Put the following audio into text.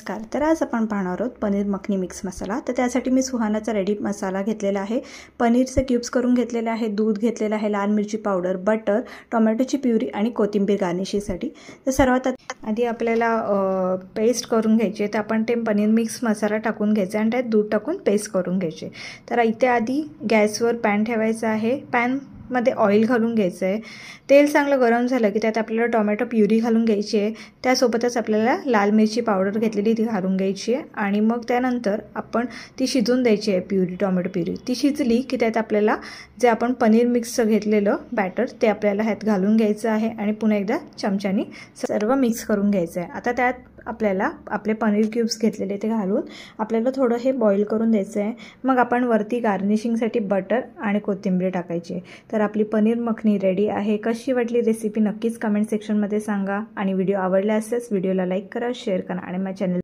नमस्कार। तर आज आपण पाहणार आहोत पनीर मखनी मिक्स मसाला। तर त्यासाठी मी सुहानाचा रेडी मसाला घेतलेला आहे। पनीरचे क्यूब्स करून घेतलेले आहे, दूध घेतलेले आहे, लाल मिरची पावडर, बटर, टोमॅटोची प्युरी आणि कोथिंबीर गार्निशिंगसाठी। तर सर्वात आधी आपल्याला पेस्ट करून घ्यायची आहे। तर आपण ते पनीर मिक्स मसाला टाकून घ्यायचा आणि त्यात दूध टाकून पेस्ट करून घ्यायचे। तर इथे आधी गॅसवर पॅन ठेवायचा आहे। पॅन मध्ये ऑइल घालून घ्यायचं आहे। तेल चांगलं गरम झालं की त्यात आपल्याला टोमॅटो प्युरी घालून घ्यायची आहे। त्यासोबतच आपल्याला लाल मिरची पावडर घेतलेली ती घालून घ्यायची आहे आणि मग त्यानंतर आपण ती शिजून द्यायची आहे प्युरी, टोमॅटो प्युरी। ती शिजली की त्यात आपल्याला जे आपण पनीर मिक्स घेतलेलं बॅटर ते आपल्याला ह्यात घालून घ्यायचं आहे आणि पुन्हा एकदा चमच्यानी सर्व मिक्स करून घ्यायचं आहे। आता त्यात आपल्याला आपले पनीर क्यूब्स घेतलेले ते घालून आपल्याला थोडं हे बॉईल करून द्यायचं आहे। मग आपण वरती गार्निशिंगसाठी बटर आणि कोथिंबीर टाकायची। तर आपली पनीर मखनी रेडी आहे। कशी वाटली रेसिपी नक्कीच कमेंट सेक्शनमध्ये सांगा आणि व्हिडिओ आवडला असेल व्हिडिओला लाईक करा, शेअर करा आणि माझ्या चॅनल